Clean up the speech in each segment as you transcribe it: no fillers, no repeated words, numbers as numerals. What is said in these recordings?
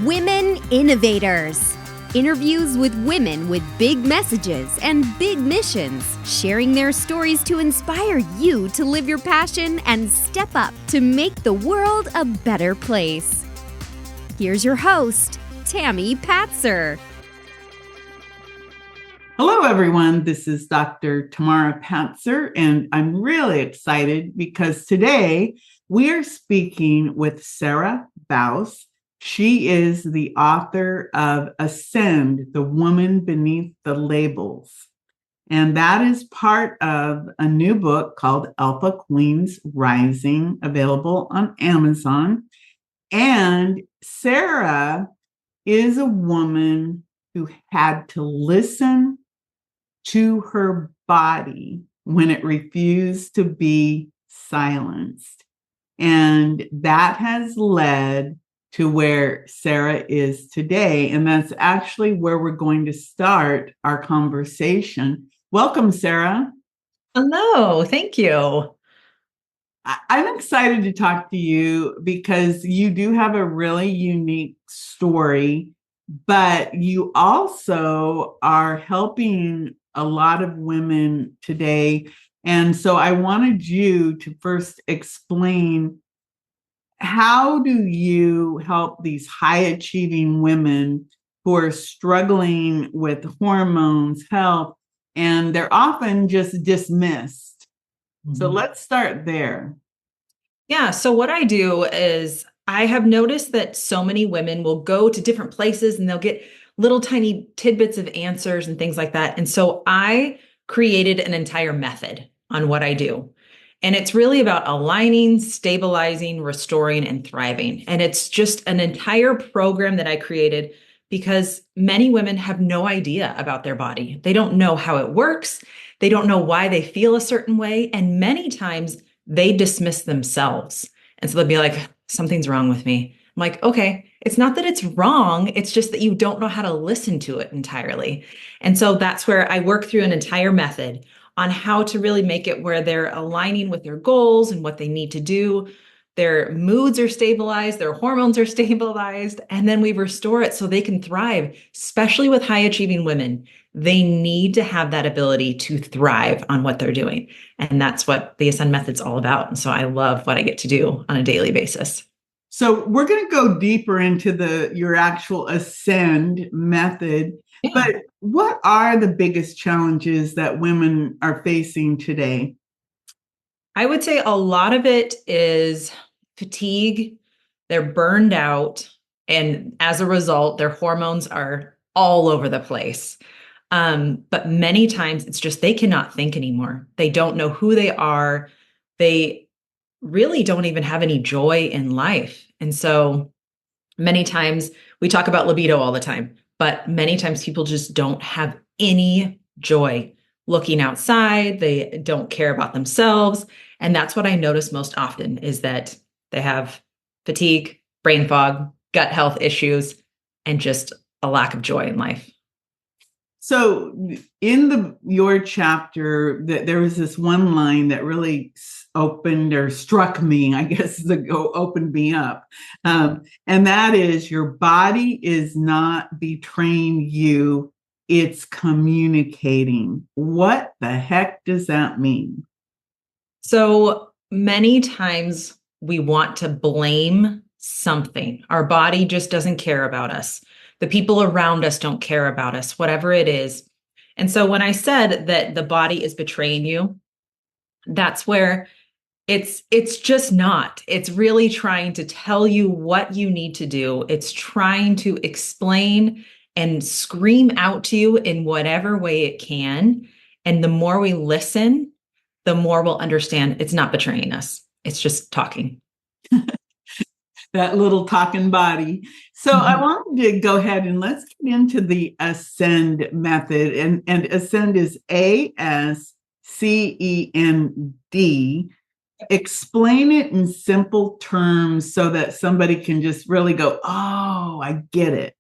Women Innovators. Interviews with women with big messages and big missions, sharing their stories to inspire you to live your passion and step up to make the world a better place. Here's your host, Tammy Patzer. Hello, everyone. This is Dr. Tamara Patzer, and I'm really excited because today we are speaking with Sarah Bouse. She is the author of Ascend, the Woman Beneath the Labels. And that is part of a new book called Alpha Queens Rising, available on Amazon. And Sarah is a woman who had to listen to her body when it refused to be silenced. And that has led to where Sarah is today. And that's actually where we're going to start our conversation. Welcome, Sarah. Hello, thank you. I'm excited to talk to you because you do have a really unique story, but you also are helping a lot of women today. And so I wanted you to first explain, how do you help these high-achieving women who are struggling with hormones, health, and they're often just dismissed? So let's start there. Yeah, so what I do is I have noticed that so many women will go to different places and they'll get little tiny tidbits of answers and things like that. And so I created an entire method on what I do. And it's really about aligning, stabilizing, restoring, and thriving. And it's just an entire program that I created because many women have no idea about their body. They don't know how it works. They don't know why they feel a certain way. And many times they dismiss themselves. And so they'll be like, something's wrong with me. I'm like, okay, it's not that it's wrong. It's just that you don't know how to listen to it entirely. And so that's where I work through an entire method on how to really make it where they're aligning with their goals and what they need to do. Their moods are stabilized, their hormones are stabilized, and then we restore it so they can thrive, especially with high achieving women. They need to have that ability to thrive on what they're doing. And that's what the Ascend Method's all about. And so I love what I get to do on a daily basis. So we're going to go deeper into your actual Ascend method. Yeah. But what are the biggest challenges that women are facing today? I would say a lot of it is fatigue. They're burned out. And as a result, their hormones are all over the place. But many times it's just they cannot think anymore. They don't know who they are. They really don't even have any joy in life. And so many times we talk about libido all the time, but many times people just don't have any joy looking outside. They don't care about themselves. And that's what I notice most often is that they have fatigue, brain fog, gut health issues, and just a lack of joy in life. So in your chapter, there was this one line that really opened or struck me, I guess, opened me up. And that is, your body is not betraying you, it's communicating. What the heck does that mean? So many times we want to blame something. Our body just doesn't care about us. The people around us don't care about us, whatever it is. And so when I said that the body is betraying you, that's where it's just not. It's really trying to tell you what you need to do. It's trying to explain and scream out to you in whatever way it can. And the more we listen, the more we'll understand it's not betraying us. It's just talking. That little talking body. So I wanted to go ahead and let's get into the Ascend method. And Ascend is ASCEND. Explain it in simple terms so that somebody can just really go, oh, I get it.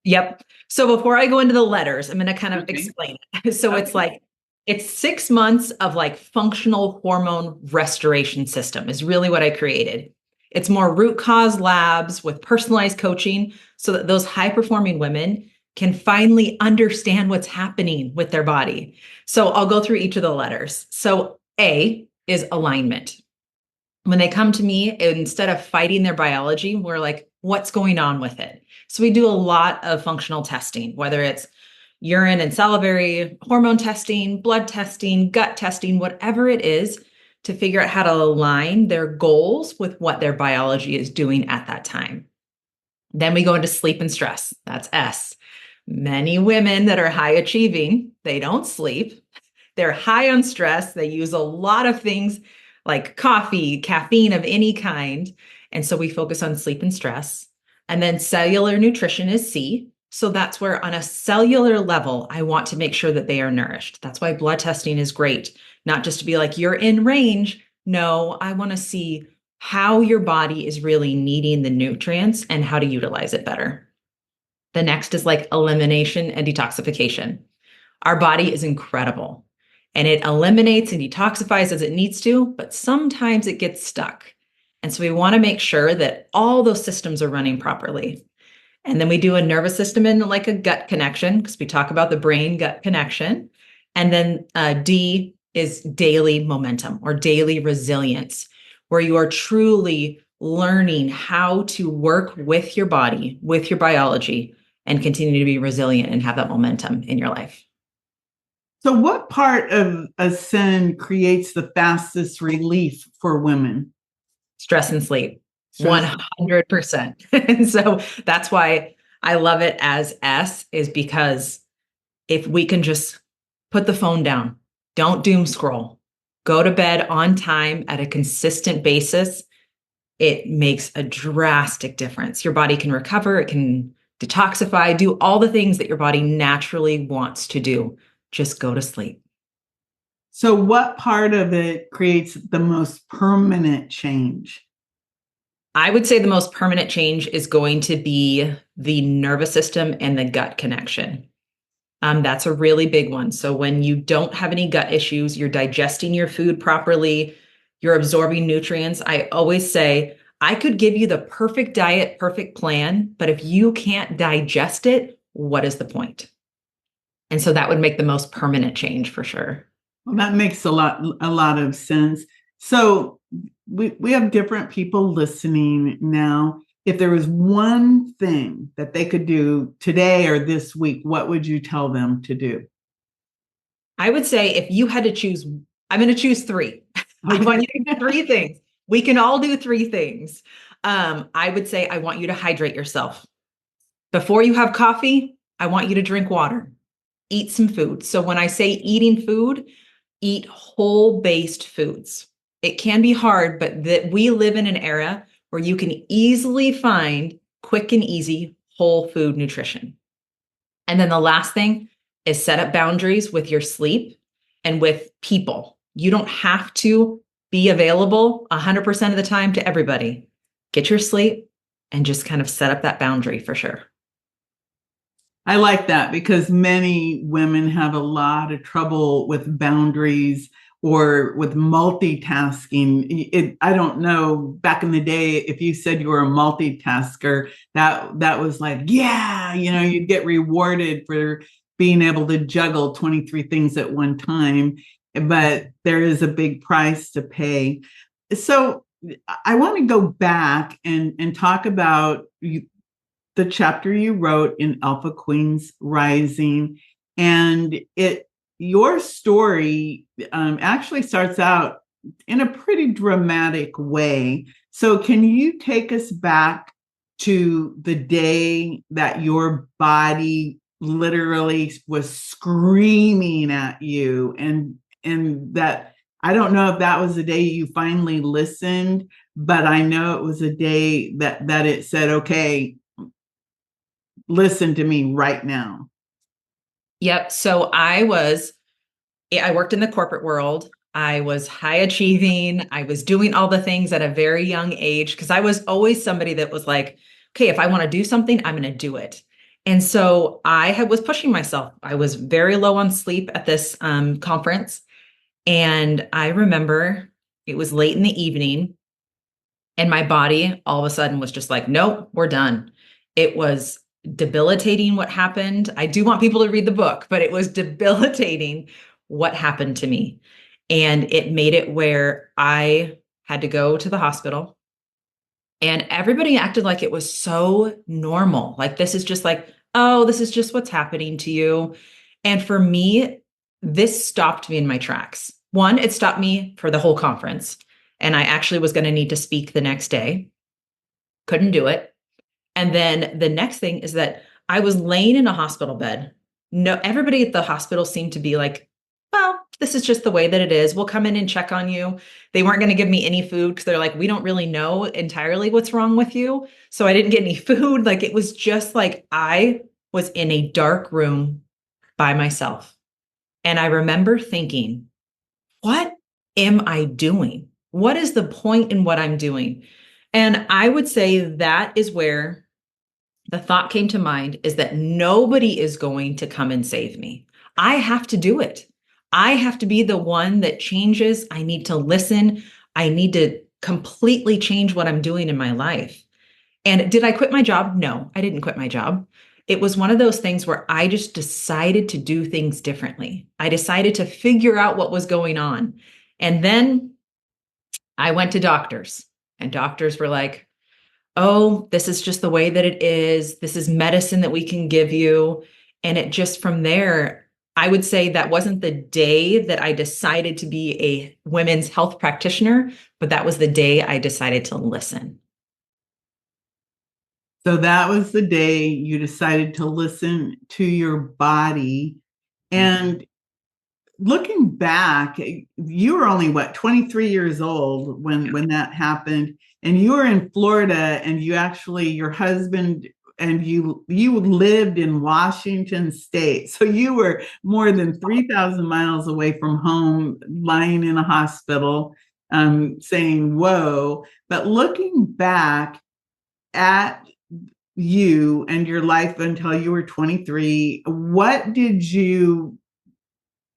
Yep. So before I go into the letters, I'm going to kind of explain it. So it's 6 months of functional hormone restoration system is really what I created. It's more root cause labs with personalized coaching so that those high performing women can finally understand what's happening with their body. So I'll go through each of the letters. So A is alignment. When they come to me, instead of fighting their biology, we're like, what's going on with it? So we do a lot of functional testing, whether it's urine and salivary hormone testing, blood testing, gut testing, whatever it is, to figure out how to align their goals with what their biology is doing at that time. Then we go into sleep and stress. That's S. Many women that are high achieving, they don't sleep. They're high on stress. They use a lot of things like coffee, caffeine of any kind. And so we focus on sleep and stress. And then cellular nutrition is C. So that's where on a cellular level, I want to make sure that they are nourished. That's why blood testing is great. Not just to be like, you're in range. No, I want to see how your body is really needing the nutrients and how to utilize it better. The next is like elimination and detoxification. Our body is incredible and it eliminates and detoxifies as it needs to, but sometimes it gets stuck. And so we want to make sure that all those systems are running properly. And then we do a nervous system and like a gut connection because we talk about the brain gut connection. And then D is daily momentum or daily resilience, where you are truly learning how to work with your body, with your biology, and continue to be resilient and have that momentum in your life. So what part of Ascend creates the fastest relief for women? Stress and sleep. 100%. And so that's why I love it as S, is because if we can just put the phone down, don't doom scroll, go to bed on time at a consistent basis, it makes a drastic difference. Your body can recover, it can detoxify, do all the things that your body naturally wants to do. Just go to sleep. So what part of it creates the most permanent change? I would say the most permanent change is going to be the nervous system and the gut connection. That's a really big one. So when you don't have any gut issues, you're digesting your food properly, you're absorbing nutrients. I always say, I could give you the perfect diet, perfect plan, but if you can't digest it, what is the point? And so that would make the most permanent change for sure. Well, that makes a lot of sense. So we have different people listening now. If there was one thing that they could do today or this week, what would you tell them to do? I would say if you had to choose, I'm going to choose 3. I want you to do 3 things. We can all do 3 things. I would say I want you to hydrate yourself. Before you have coffee, I want you to drink water. Eat some food. So when I say eating food, eat whole-based foods. It can be hard, but that we live in an era where you can easily find quick and easy whole food nutrition. And then the last thing is set up boundaries with your sleep and with people. You don't have to be available 100% of the time to everybody. Get your sleep and just kind of set up that boundary for sure. I like that because many women have a lot of trouble with boundaries or with multitasking. I don't know, back in the day, if you said you were a multitasker, that was like, yeah, you'd get rewarded for being able to juggle 23 things at one time. But there is a big price to pay. So I want to go back and talk about the chapter you wrote in Alpha Queens Rising, and your story actually starts out in a pretty dramatic way. So can you take us back to the day that your body literally was screaming at you, and that, I don't know if that was the day you finally listened, but I know it was a day that it said, okay, listen to me right now. Yep. So I worked in the corporate world. I was high achieving. I was doing all the things at a very young age because I was always somebody that was like, okay, if I want to do something, I'm going to do it. And so I was pushing myself. I was very low on sleep at this conference. And I remember it was late in the evening And my body all of a sudden was just like, nope, we're done. It was debilitating what happened. I do want people to read the book, but it was debilitating what happened to me. And it made it where I had to go to the hospital, and everybody acted like it was so normal. Like, this is just like, oh, this is just what's happening to you. And for me, this stopped me in my tracks. One, it stopped me for the whole conference. And I actually was going to need to speak the next day. Couldn't do it. And then the next thing is that I was laying in a hospital bed. No, everybody at the hospital seemed to be like, well, this is just the way that it is. We'll come in and check on you. They weren't going to give me any food because they're like, we don't really know entirely what's wrong with you. So I didn't get any food. Like, it was just like I was in a dark room by myself. And I remember thinking, what am I doing? What is the point in what I'm doing? And I would say that is where the thought came to mind, is that nobody is going to come and save me. I have to do it. I have to be the one that changes. I need to listen. I need to completely change what I'm doing in my life. And did I quit my job? No, I didn't quit my job. It was one of those things where I just decided to do things differently. I decided to figure out what was going on. And then I went to doctors, and doctors were like, oh, this is just the way that it is. This is medicine that we can give you. And it just, from there, I would say that wasn't the day that I decided to be a women's health practitioner, but that was the day I decided to listen. So that was the day you decided to listen to your body. And looking back, you were only 23 years old when that happened, and you were in Florida, and you actually, your husband and you lived in Washington State. So you were more than 3,000 miles away from home, lying in a hospital, saying, whoa. But looking back at you and your life until you were 23, what did you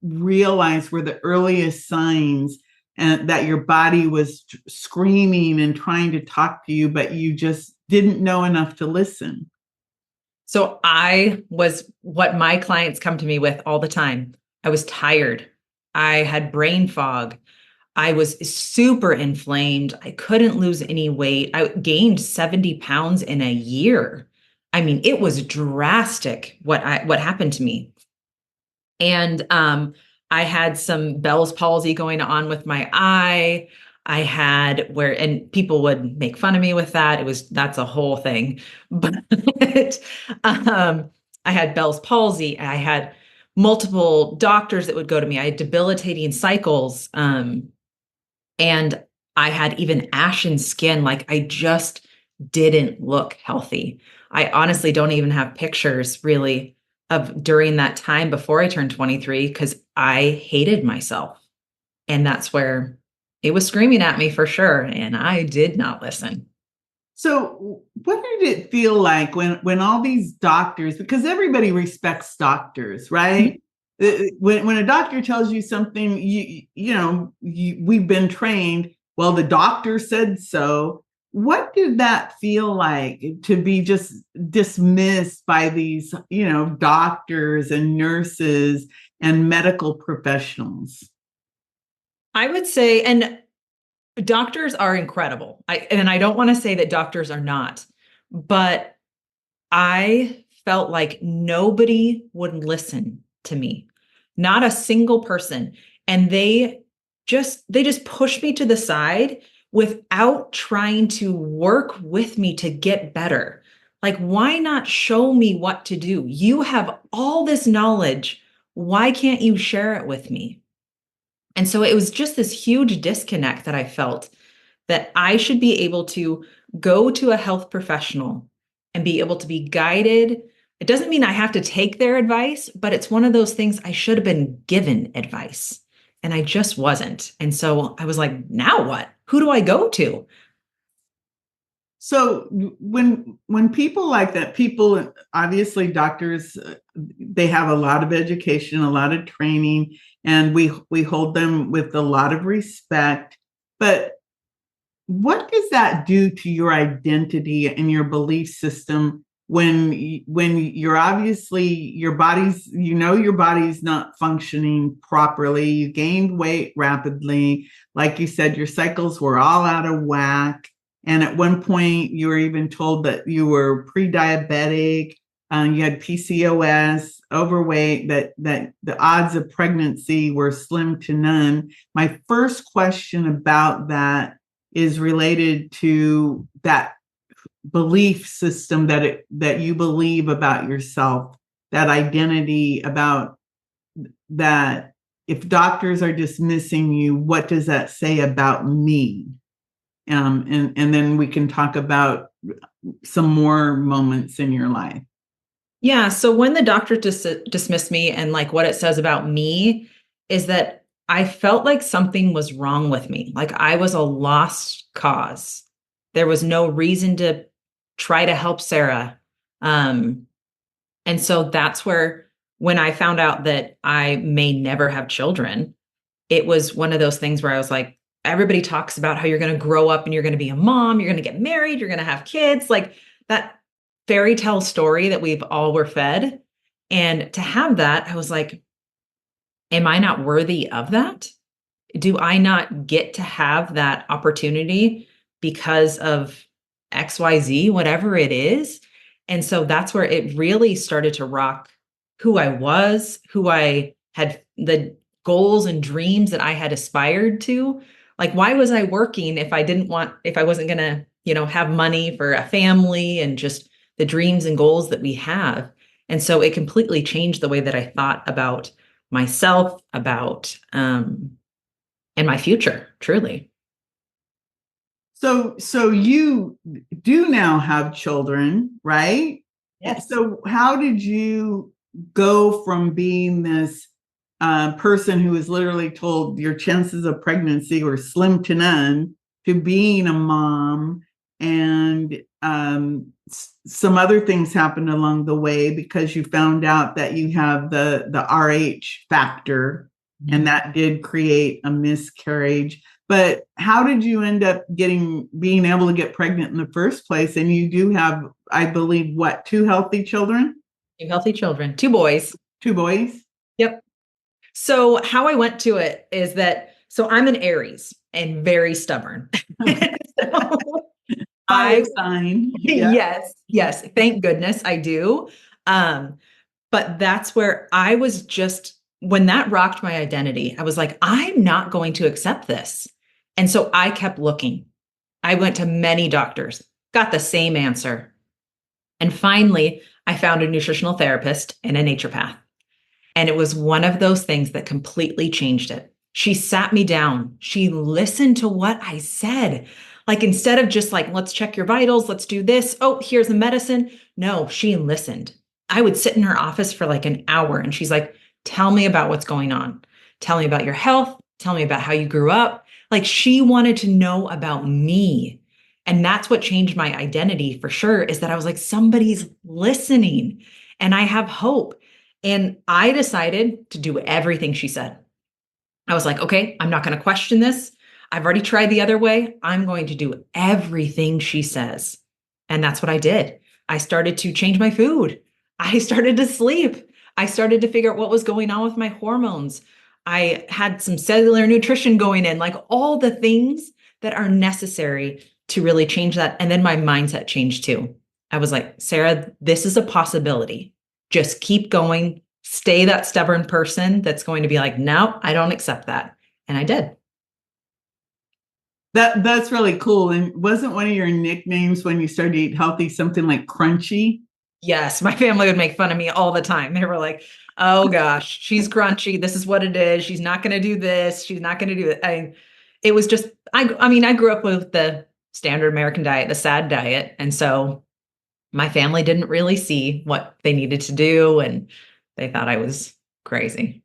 realize were the earliest signs and that your body was screaming and trying to talk to you, but you just didn't know enough to listen? So I was what my clients come to me with all the time. I was tired. I had brain fog. I was super inflamed. I couldn't lose any weight. I gained 70 pounds in a year. I mean, it was drastic what happened to me. And I had some Bell's palsy going on with my eye. I had and people would make fun of me with that. That's a whole thing. But I had Bell's palsy. I had multiple doctors that would go to me. I had debilitating cycles. And I had even ashen skin. Like, I just didn't look healthy. I honestly don't even have pictures really of during that time before I turned 23, because I hated myself. And that's where it was screaming at me for sure. And I did not listen. So what did it feel like when all these doctors, because everybody respects doctors, right? When a doctor tells you something, we've been trained, well, the doctor said so. What did that feel like to be just dismissed by these, doctors and nurses and medical professionals? I would say, and doctors are incredible. And I don't want to say that doctors are not, but I felt like nobody would listen to me, not a single person. And they just pushed me to the side without trying to work with me to get better. Like, why not show me what to do? You have all this knowledge. Why can't you share it with me? And so it was just this huge disconnect that I felt, that I should be able to go to a health professional and be able to be guided. It doesn't mean I have to take their advice, but it's one of those things I should have been given advice, and I just wasn't. And so I was like, now what? Who do I go to? So when people like that, people, obviously doctors, they have a lot of education, a lot of training, and we hold them with a lot of respect. But what does that do to your identity and your belief system when you're obviously your body's your body's not functioning properly, you gained weight rapidly, like you said, your cycles were all out of whack, and at one point you were even told that you were pre-diabetic, you had PCOS, overweight, that the odds of pregnancy were slim to none. My first question about that is related to that belief system that you believe about yourself, that identity, about that. If doctors are dismissing you, what does that say about me? And then we can talk about some more moments in your life. Yeah. So when the doctor dismissed me, and like what it says about me is that I felt like something was wrong with me. Like I was a lost cause. There was no reason to try to help Sarah. And so that's where, when I found out that I may never have children, it was one of those things where I was like, everybody talks about how you're going to grow up and you're going to be a mom, you're going to get married, you're going to have kids, like that fairy tale story that we've all were fed. And to have that, I was like, am I not worthy of that? Do I not get to have that opportunity because of XYZ, whatever it is? And so that's where it really started to rock who I was, who I had, the goals and dreams that I had aspired to. Like, why was I working if I wasn't going to, have money for a family and just the dreams and goals that we have? And so it completely changed the way that I thought about myself, about, and my future, truly. So you do now have children, right? Yes. So how did you go from being this person who was literally told your chances of pregnancy were slim to none to being a mom, and some other things happened along the way because you found out that you have the Rh factor, and that did create a miscarriage. But how did you end up being able to get pregnant in the first place? And you do have, I believe, what, 2 healthy children? 2 healthy children, 2 boys. 2 boys? Yep. So how I went to it is that, so I'm an Aries and very stubborn. So sign. Yeah. Yes. Thank goodness I do. But that's where I was just, when that rocked my identity, I was like, I'm not going to accept this. And so I kept looking. I went to many doctors, got the same answer. And finally, I found a nutritional therapist and a naturopath. And it was one of those things that completely changed it. She sat me down. She listened to what I said. Like, instead of just like, let's check your vitals, let's do this. Oh, here's a medicine. No, she listened. I would sit in her office for like an hour and she's like, tell me about what's going on. Tell me about your health. Tell me about how you grew up. Like, she wanted to know about me. And that's what changed my identity for sure, is that I was like, somebody's listening and I have hope. And I decided to do everything she said. I was like, okay, I'm not going to question this. I've already tried the other way. I'm going to do everything she says. And that's what I did. I started to change my food. I started to sleep. I started to figure out what was going on with my hormones. I had some cellular nutrition going in, like all the things that are necessary to really change that. And then my mindset changed too. I was like, Sarah, this is a possibility. Just keep going. Stay that stubborn person that's going to be like, no, I don't accept that. And I did. That's really cool. And wasn't one of your nicknames when you started to eat healthy something like Crunchy? Yes, my family would make fun of me all the time. They were like, oh gosh, she's crunchy. This is what it is. She's not going to do this. She's not going to do it. It was just, I mean, I grew up with the standard American diet, the SAD diet. And so my family didn't really see what they needed to do. And they thought I was crazy.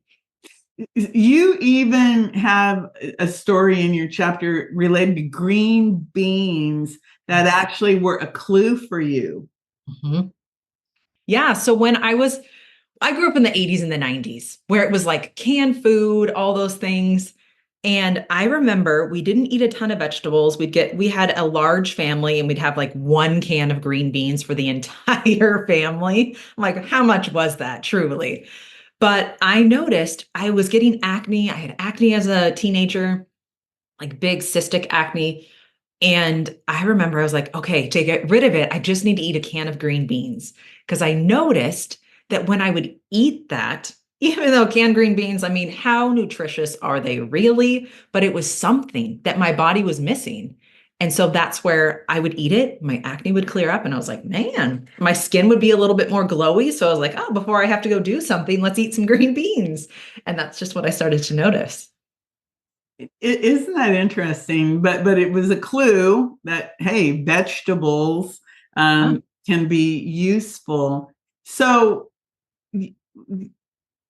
You even have a story in your chapter related to green beans that actually were a clue for you. Mm-hmm. Yeah. So when I grew up in the 80s and the 90s where it was like canned food, all those things. And I remember we didn't eat a ton of vegetables. We had a large family and we'd have like 1 can of green beans for the entire family. I'm like, how much was that truly? But I noticed I was getting acne. I had acne as a teenager, like big cystic acne. And I remember I was like, okay, to get rid of it, I just need to eat a can of green beans. Because I noticed that when I would eat that, even though canned green beans, I mean, how nutritious are they really? But it was something that my body was missing. And so that's where I would eat it. My acne would clear up. And I was like, man, my skin would be a little bit more glowy. So I was like, oh, before I have to go do something, let's eat some green beans. And that's just what I started to notice. Isn't that interesting? But it was a clue that, hey, vegetables can be useful. So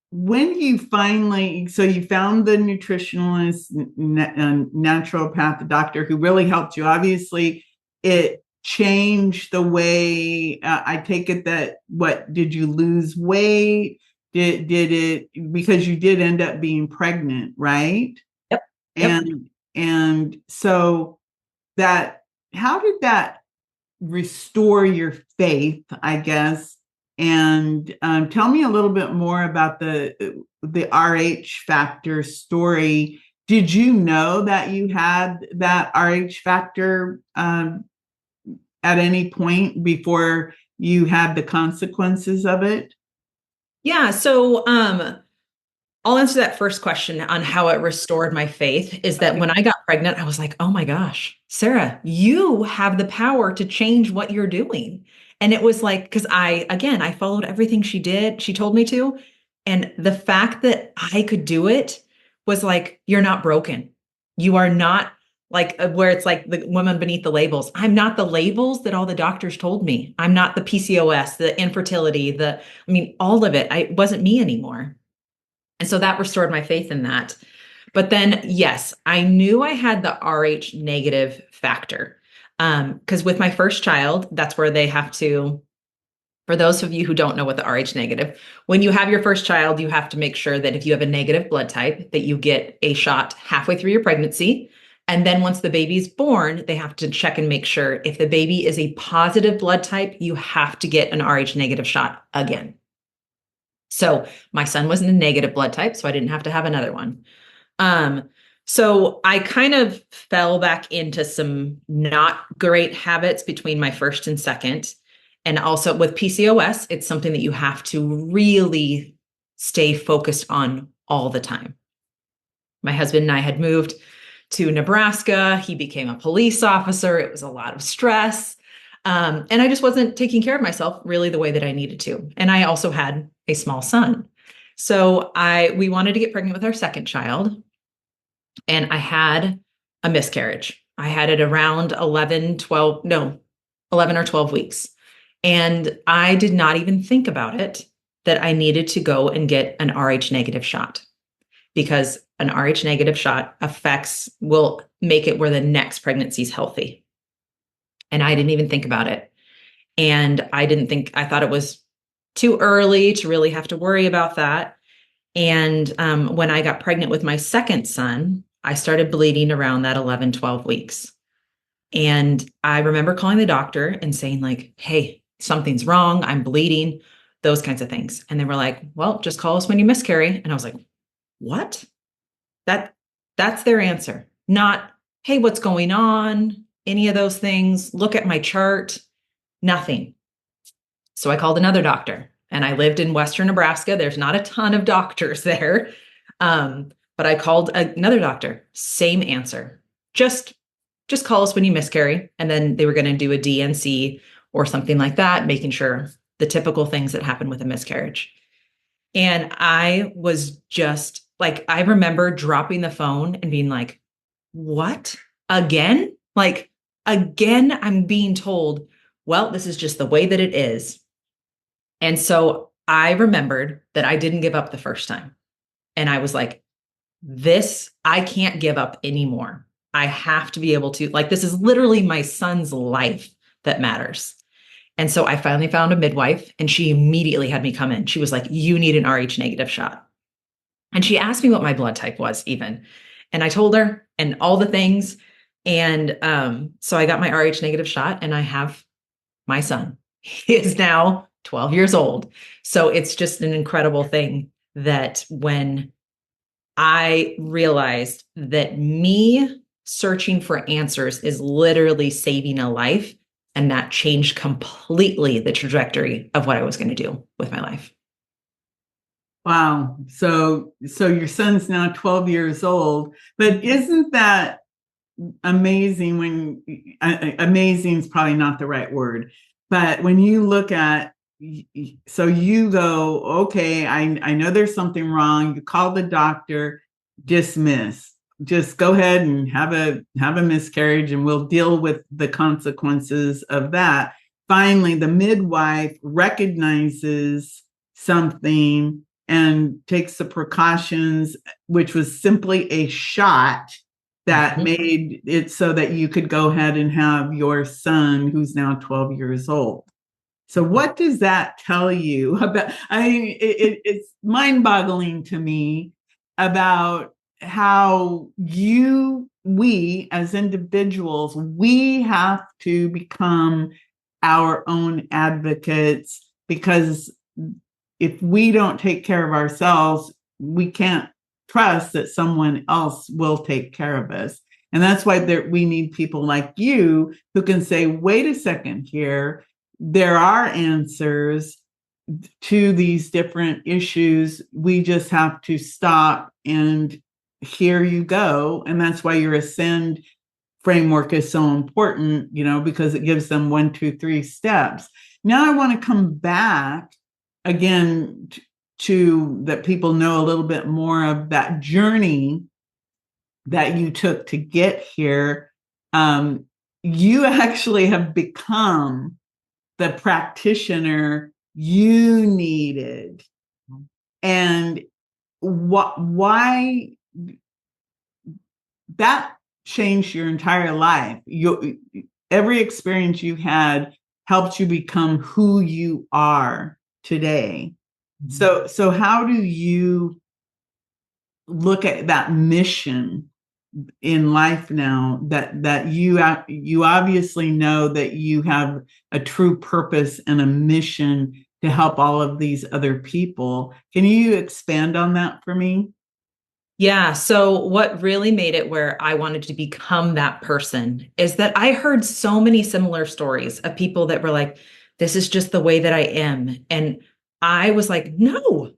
when you finally, so you found the nutritionalist, naturopath, doctor who really helped you, obviously it changed the way, I take it that, what, did you lose weight? Did it, because you did end up being pregnant, right? Yep. And so that, how did that restore your faith, I guess? And tell me a little bit more about the RH factor story. Did you know that you had that RH factor at any point before you had the consequences of it? Yeah. So I'll answer that first question on how it restored my faith is that when I got pregnant, I was like, oh my gosh, Sarah, you have the power to change what you're doing. And it was like, because I followed everything she did, she told me to. And the fact that I could do it was like, you're not broken. You are not like where it's like the woman beneath the labels. I'm not the labels that all the doctors told me. I'm not the PCOS, the infertility, all of it. It wasn't me anymore. And so that restored my faith in that. But then, yes, I knew I had the RH negative factor. Because with my first child, that's where they have to, for those of you who don't know what the RH negative, when you have your first child, you have to make sure that if you have a negative blood type, that you get a shot halfway through your pregnancy. And then once the baby's born, they have to check and make sure if the baby is a positive blood type, you have to get an RH negative shot again. So my son wasn't a negative blood type, so I didn't have to have another one. So I kind of fell back into some not great habits between my first and second. And also with PCOS, it's something that you have to really stay focused on all the time. My husband and I had moved to Nebraska. He became a police officer. It was a lot of stress. And I just wasn't taking care of myself really the way that I needed to. And I also had a small son. So we wanted to get pregnant with our second child. And I had a miscarriage. I had it around 11 or 12 weeks. And I did not even think about it, that I needed to go and get an RH negative shot, because an RH negative shot will make it where the next pregnancy is healthy. And I didn't even think about it. And I thought it was too early to really have to worry about that. And when I got pregnant with my second son, I started bleeding around that 11, 12 weeks. And I remember calling the doctor and saying like, hey, something's wrong. I'm bleeding, those kinds of things. And they were like, well, just call us when you miscarry. And I was like, what? That's their answer. Not, hey, what's going on? Any of those things. Look at my chart. Nothing. So I called another doctor, and I lived in Western Nebraska. There's not a ton of doctors there. But I called another doctor, same answer. Just call us when you miscarry. And then they were going to do a DNC or something like that, making sure the typical things that happen with a miscarriage. And I was just like, I remember dropping the phone and being like, what? Again? Like, again, I'm being told, well, this is just the way that it is. And so I remembered that I didn't give up the first time. And I was like, I can't give up anymore. I have to be able to, like, this is literally my son's life that matters. And so I finally found a midwife, and she immediately had me come in. She was like, you need an RH negative shot. And she asked me what my blood type was even. And I told her and all the things. And so I got my Rh negative shot and I have my son. He is now 12 years old. So it's just an incredible thing that when I realized that me searching for answers is literally saving a life, and that changed completely the trajectory of what I was going to do with my life. Wow. So your son's now 12 years old, but isn't that amazing when amazing is probably not the right word, but when you look at, so you go, okay, I know there's something wrong. You call the doctor, dismiss, just go ahead and have a miscarriage and we'll deal with the consequences of that. Finally, the midwife recognizes something and takes the precautions, which was simply a shot that made it so that you could go ahead and have your son, who's now 12 years old. So what does that tell you about, I mean, it's mind-boggling to me about how we as individuals, we have to become our own advocates, because if we don't take care of ourselves, we can't trust that someone else will take care of us. And that's why we need people like you who can say, wait a second here, there are answers to these different issues. We just have to stop, and here you go. And that's why your Ascend framework is so important, because it gives them 1, 2, 3 steps. Now I want to come back again to that people know a little bit more of that journey that you took to get here. You actually have become the practitioner you needed. And why that changed your entire life. Every experience you had helped you become who you are today. So how do you look at that mission in life now that you obviously know that you have a true purpose and a mission to help all of these other people? Can you expand on that for me? Yeah. So what really made it where I wanted to become that person is that I heard so many similar stories of people that were like, this is just the way that I am. And I was like, no,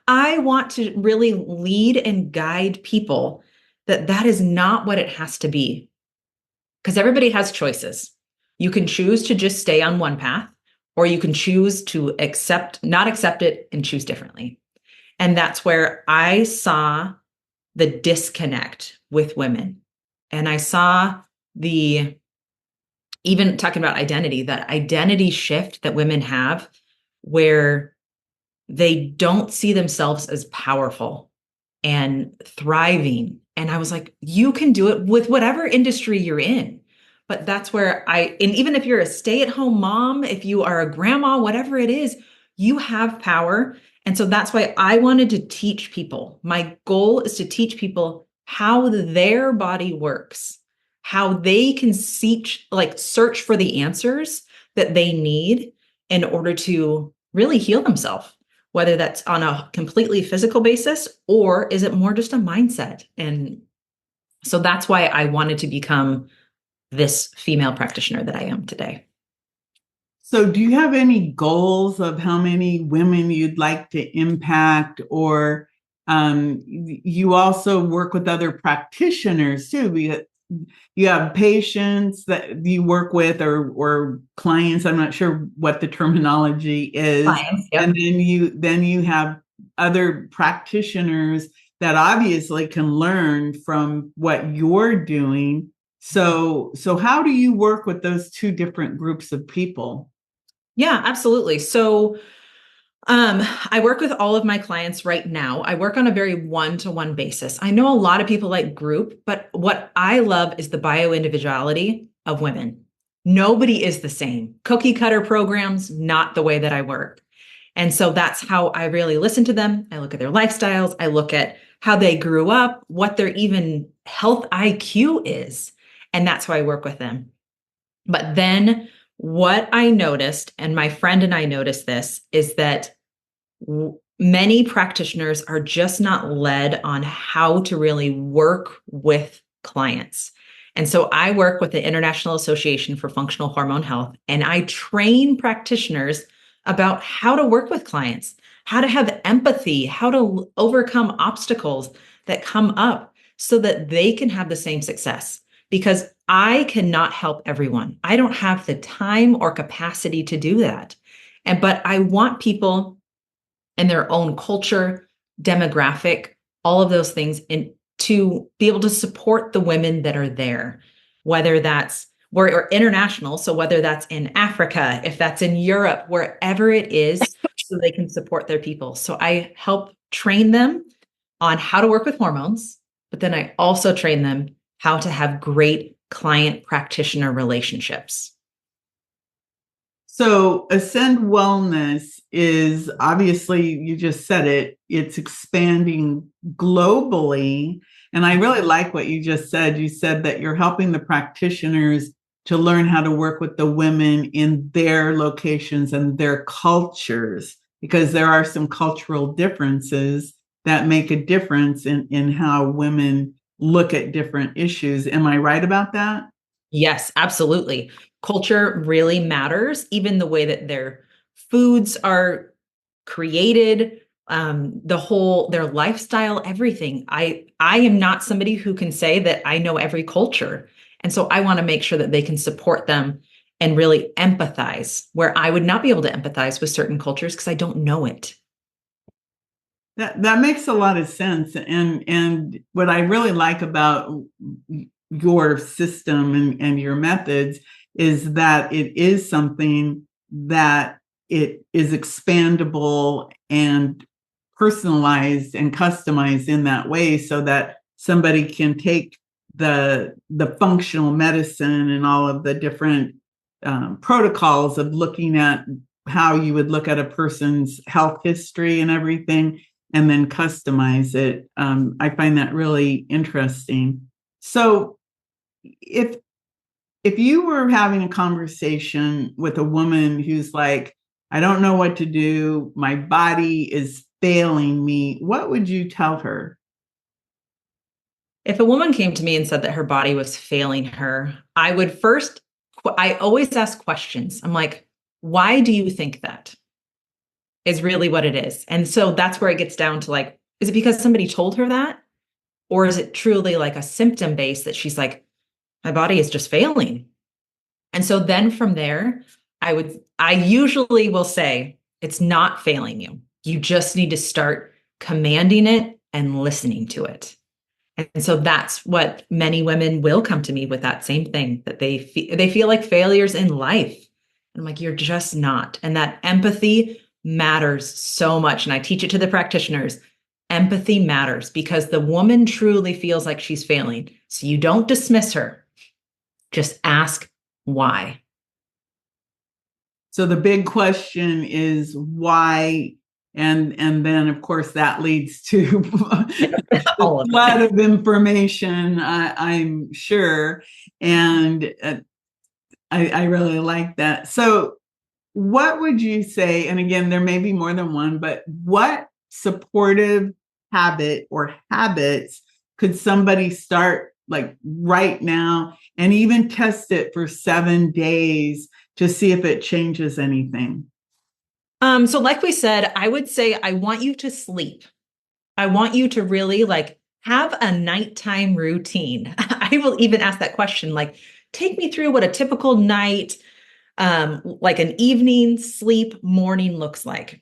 I want to really lead and guide people that is not what it has to be. Because everybody has choices. You can choose to just stay on one path, or you can choose to not accept it and choose differently. And that's where I saw the disconnect with women. And I saw even talking about identity, that identity shift that women have, where they don't see themselves as powerful and thriving. And I was like, you can do it with whatever industry you're in. But that's where and even if you're a stay-at-home mom, if you are a grandma, whatever it is, you have power. And so that's why I wanted to teach people. My goal is to teach people how their body works, how they can search for the answers that they need in order to really heal themselves, whether that's on a completely physical basis, or is it more just a mindset? And so that's why I wanted to become this female practitioner that I am today. So do you have any goals of how many women you'd like to impact? Or you also work with other practitioners too, because you have patients that you work with, or clients. I'm not sure what the terminology is. Clients, yep. And then you have other practitioners that obviously can learn from what you're doing. So how do you work with those two different groups of people? Yeah, absolutely. So I work with all of my clients right now. I work on a very one-to-one basis. I know a lot of people like group, but what I love is the bio-individuality of women. Nobody is the same. Cookie cutter programs, not the way that I work. And so that's how I really listen to them. I look at their lifestyles. I look at how they grew up, what their even health IQ is. And that's why I work with them. But then what I noticed, and my friend and I noticed this, is that many practitioners are just not led on how to really work with clients. And so I work with the International Association for Functional Hormone Health, and I train practitioners about how to work with clients, how to have empathy, how to overcome obstacles that come up so that they can have the same success. Because I cannot help everyone. I don't have the time or capacity to do that. But I want people in their own culture, demographic, all of those things, and to be able to support the women that are there, whether that's or international. So whether that's in Africa, if that's in Europe, wherever it is, so they can support their people. So I help train them on how to work with hormones, but then I also train them how to have great client practitioner relationships. So Ascend Wellness is obviously, you just said it, it's expanding globally. And I really like what you just said. You said that you're helping the practitioners to learn how to work with the women in their locations and their cultures, because there are some cultural differences that make a difference in how women look at different issues. Am I right about that? Yes, absolutely. Culture really matters, even the way that their foods are created, their lifestyle, everything. I am not somebody who can say that I know every culture. And so I want to make sure that they can support them and really empathize where I would not be able to empathize with certain cultures because I don't know it. That makes a lot of sense. And what I really like about your system and your methods is that it is something that it is expandable and personalized and customized in that way, so that somebody can take the functional medicine and all of the different protocols of looking at how you would look at a person's health history and everything, and then customize it. I find that really interesting. So if you were having a conversation with a woman who's like, I don't know what to do, my body is failing me, what would you tell her? If a woman came to me and said that her body was failing her, I always ask questions. I'm like, why do you think that? Is really what it is. And so that's where it gets down to like, is it because somebody told her that? Or is it truly like a symptom base that she's like, my body is just failing? And so then from there, I usually will say, it's not failing you. You just need to start commanding it and listening to it. And so that's what many women will come to me with, that same thing, that they feel like failures in life. And I'm like, you're just not. And that empathy matters so much. And I teach it to the practitioners. Empathy matters because the woman truly feels like she's failing. So you don't dismiss her. Just ask why. So the big question is why, and then of course that leads to a lot of information, I'm sure, and I really like that. So what would you say, and again, there may be more than one, but what supportive habit or habits could somebody start like right now and even test it for 7 days to see if it changes anything? So like we said, I would say, I want you to sleep. I want you to really like have a nighttime routine. I will even ask that question, like, take me through what a typical night, like an evening, sleep, morning looks like,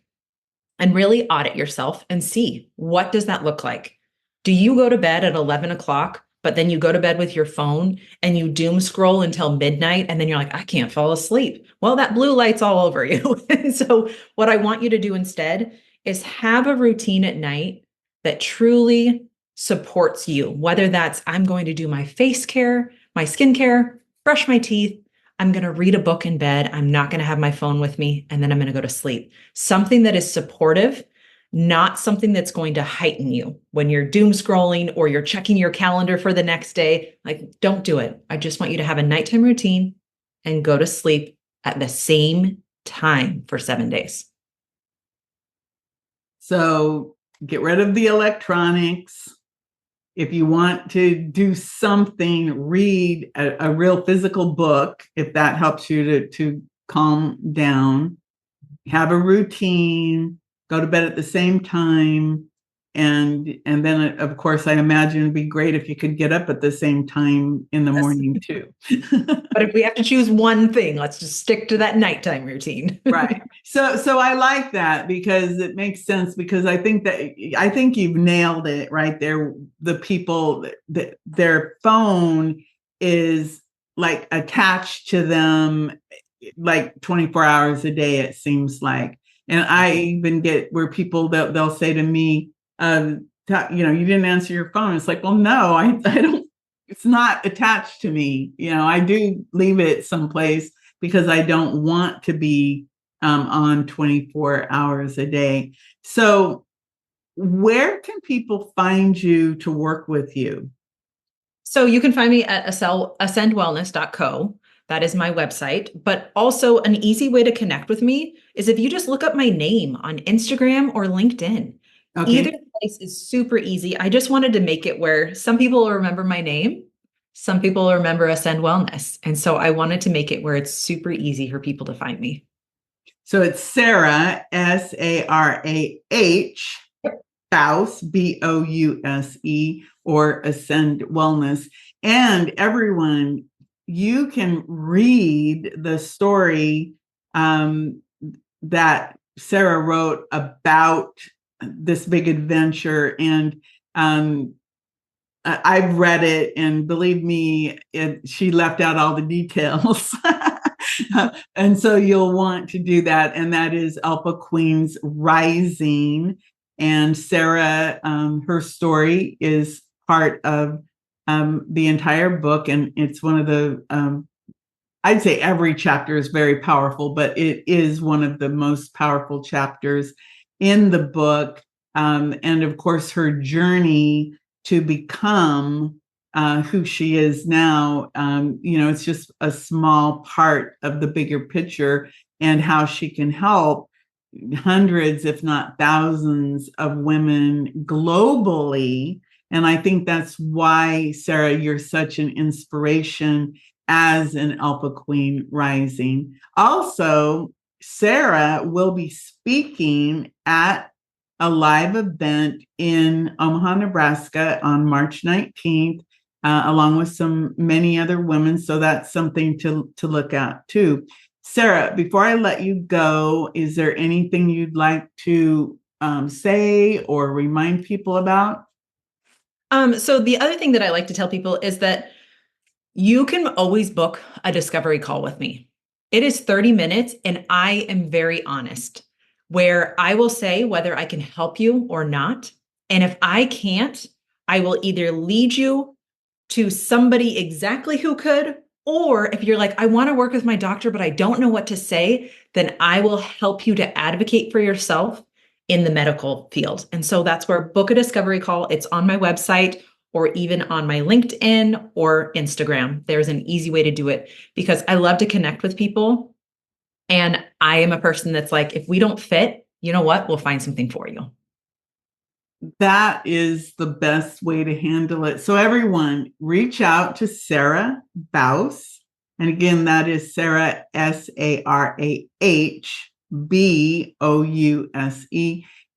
and really audit yourself and see, what does that look like? Do you go to bed at 11 o'clock, but then you go to bed with your phone and you doom scroll until midnight, and then you're like, I can't fall asleep? Well, that blue light's all over you. And so what I want you to do instead is have a routine at night that truly supports you, whether that's, I'm going to do my face care, my skincare, brush my teeth, I'm going to read a book in bed, I'm not going to have my phone with me, and then I'm going to go to sleep. Something that is supportive not something that's going to heighten you when you're doom scrolling or you're checking your calendar for the next day. Like, don't do it. I just want you to have a nighttime routine and go to sleep at the same time for 7 days. So get rid of the electronics. If you want to do something, read a real physical book, if that helps you to calm down. Have a routine, go to bed at the same time. And then, of course, I imagine it'd be great if you could get up at the same time in the morning too. But if we have to choose one thing, let's just stick to that nighttime routine. Right. So I like that because it makes sense, because I think you've nailed it right there. The people that their phone is like attached to them like 24 hours a day, it seems like. And I even get where people they'll say to me, you didn't answer your phone. It's like, well, no, I don't, it's not attached to me. I do leave it someplace because I don't want to be on 24 hours a day. So where can people find you to work with you? So you can find me at ascendwellness.co. That is my website. But also an easy way to connect with me is if you just look up my name on Instagram or LinkedIn. Okay. Either place is super easy. I just wanted to make it where some people will remember my name, some people will remember Ascend Wellness. And so I wanted to make it where it's super easy for people to find me. So it's Sarah, Sarah, Bouse, Bouse, or Ascend Wellness. And everyone, you can read the story that Sarah wrote about this big adventure. And I've read it, and believe me, she left out all the details. And so you'll want to do that. And that is Alpha Queens Rising. And Sarah, her story is part of the entire book. And it's one of the, I'd say every chapter is very powerful, but it is one of the most powerful chapters in the book. And of course, her journey to become who she is now, it's just a small part of the bigger picture, and how she can help hundreds, if not thousands, of women globally. And I think that's why, Sarah, you're such an inspiration as an Alpha Queen Rising. Also, Sarah will be speaking at a live event in Omaha, Nebraska on March 19th, along with many other women. So that's something to look at too. Sarah, before I let you go, is there anything you'd like to say or remind people about? So the other thing that I like to tell people is that you can always book a discovery call with me. It is 30 minutes, and I am very honest, where I will say whether I can help you or not. And if I can't, I will either lead you to somebody exactly who could, or if you're like, I want to work with my doctor, but I don't know what to say, then I will help you to advocate for yourself in the medical field. And so that's where book a discovery call. It's on my website or even on my LinkedIn or Instagram. There's an easy way to do it because I love to connect with people. And I am a person that's like, if we don't fit, you know what? We'll find something for you. That is the best way to handle it. So everyone, reach out to Sarah Bouse. And again, that is Sarah, SarahBouse.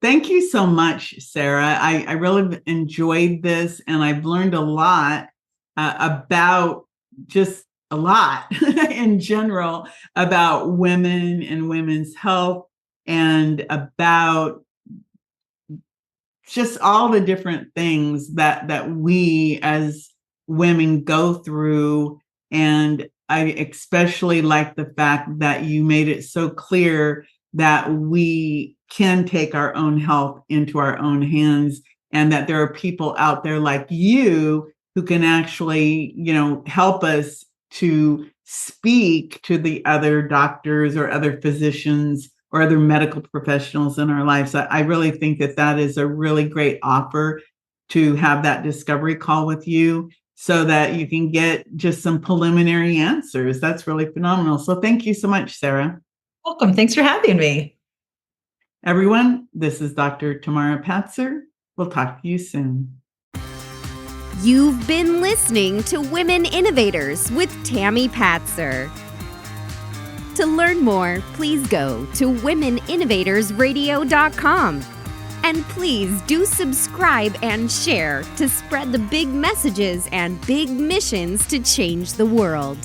Thank you so much, Sarah. I really enjoyed this, and I've learned a lot about just a lot in general about women and women's health, and about just all the different things that we as women go through. And I especially like the fact that you made it so clear that we can take our own health into our own hands, and that there are people out there like you who can actually, help us to speak to the other doctors or other physicians or other medical professionals in our lives. I really think that that is a really great offer to have that discovery call with you so that you can get just some preliminary answers. That's really phenomenal. So thank you so much, Sarah. Welcome. Thanks for having me. Everyone, this is Dr. Tamara Patzer. We'll talk to you soon. You've been listening to Women Innovators with Tammy Patzer. To learn more, please go to womeninnovatorsradio.com. And please do subscribe and share to spread the big messages and big missions to change the world.